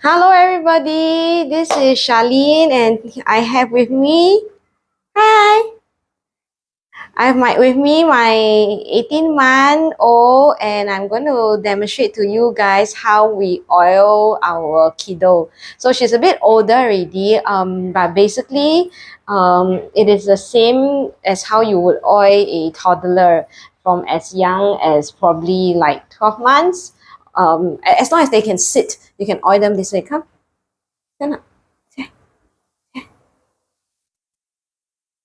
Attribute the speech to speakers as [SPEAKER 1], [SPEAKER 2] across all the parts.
[SPEAKER 1] Hello everybody, this is Charlene and I have with me, hi, I have with me my 18-month-old and I'm going to demonstrate to you guys how we oil our kiddo. So she's a bit older already, but basically it is the same as how you would oil a toddler from as young as probably like 12 months. As long as they can sit, you can oil them this way. Come.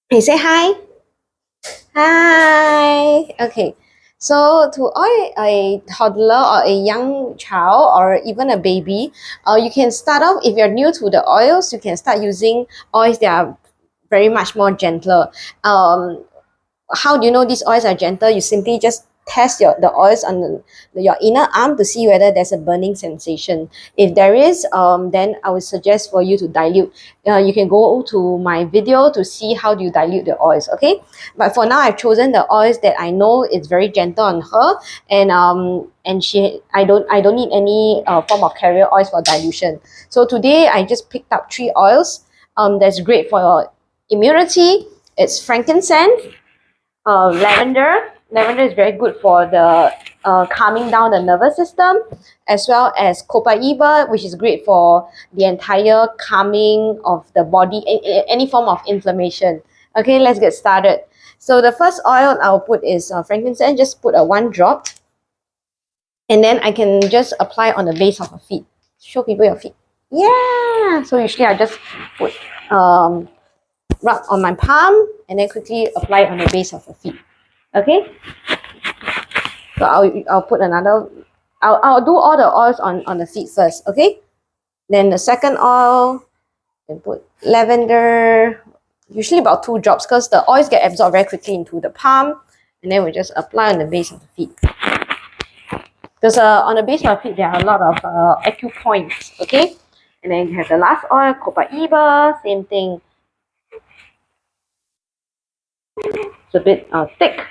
[SPEAKER 1] Hey, say hi. Hi. Okay. So to oil a toddler or a young child or even a baby, you can start off, if you're new to the oils, you can start using oils that are very much more gentler. How do you know these oils are gentle? You simply just test the oils on your inner arm to see whether there's a burning sensation. If there is, then I would suggest for you to dilute. You can go to my video to see how do you dilute the oils, okay? But for now, I've chosen the oils that I know is very gentle on her, and I don't need any form of carrier oils for dilution. So today I just picked up 3 oils. That's great for immunity. It's frankincense, lavender. Lavender is very good for the calming down the nervous system, as well as Copaiba, which is great for the entire calming of the body, any form of inflammation. Okay, let's get started. So the first oil I'll put is frankincense. Just put 1 drop, and then I can just apply on the base of her feet. Show people your feet. Yeah. So usually I just put rub on my palm and then quickly apply on the base of her feet. Okay, so I'll put another, I'll do all the oils on the feet first. Okay, then the second oil, then put lavender, usually about 2 drops because the oils get absorbed very quickly into the palm, and then we just apply on the base of the feet. Because on the base of the feet there are a lot of acupoints. Okay, and then you have the last oil, Copaiba, same thing. It's a bit thick.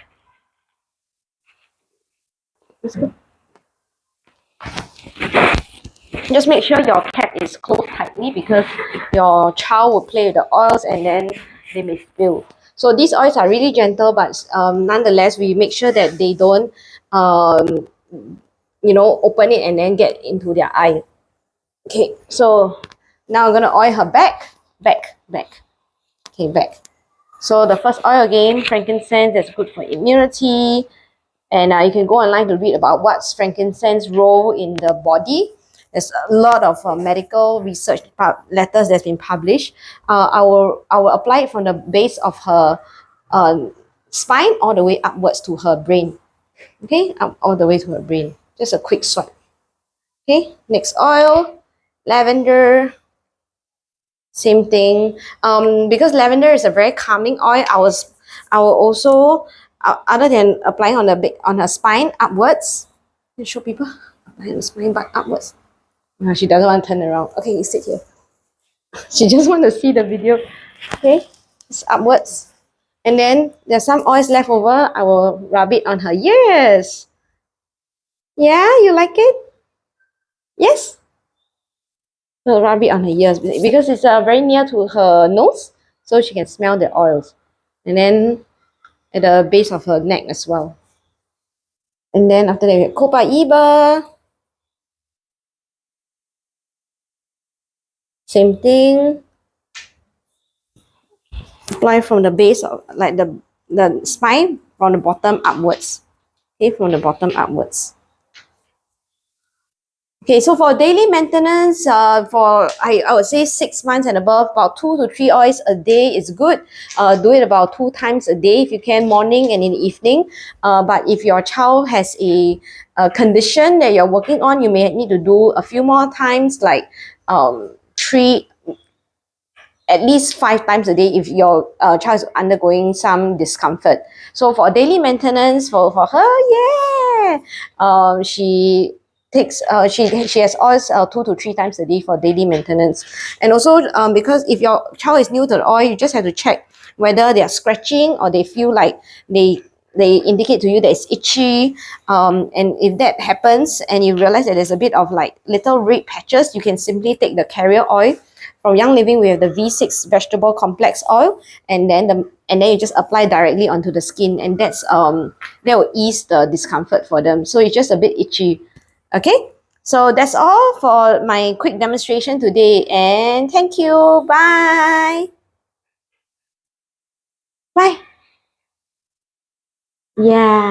[SPEAKER 1] Just make sure your cap is closed tightly because your child will play with the oils and then they may spill. So these oils are really gentle, but nonetheless, we make sure that they don't, you know, open it and then get into their eye. Okay, so now I'm gonna oil her back. Okay, back. So the first oil again, frankincense, that's good for immunity. And you can go online to read about what's frankincense role in the body. There's a lot of medical research letters that's been published. I will apply it from the base of her spine all the way upwards to her brain. Okay, up all the way to her brain. Just a quick swipe. Okay, next oil, lavender. Same thing. Because lavender is a very calming oil, I will also, other than applying on her spine upwards, show people apply on the spine but upwards. She doesn't want to turn around. Okay, you sit here. She just wants to see the video. Okay, it's upwards. And then there's some oils left over. I will rub it on her ears. Yeah, you like it? Yes? So rub it on her ears because it's very near to her nose, so she can smell the oils. And then at the base of her neck as well. And then after that, we have Copaiba. Same thing. Apply from the base of like the spine from the bottom upwards. Okay, from the bottom upwards. Okay, so for daily maintenance, for I would say 6 months and above, about 2 to 3 oils a day is good. Do it about 2 times a day if you can, morning and in the evening. But if your child has a condition that you're working on, you may need to do a few more times, like 3, at least 5 times a day if your child is undergoing some discomfort. So for daily maintenance, for her, yeah, she takes she has oils 2 to 3 times a day for daily maintenance. And also because if your child is new to the oil, you just have to check whether they are scratching or they feel like they they indicate to you that it's itchy. And if that happens and you realize that there's a bit of like little red patches, you can simply take the carrier oil. From Young Living, we have the V6 vegetable complex oil, and then you just apply directly onto the skin, and that will ease the discomfort for them. So it's just a bit itchy. Okay, so that's all for my quick demonstration today, and thank you. Bye. Bye. Yeah.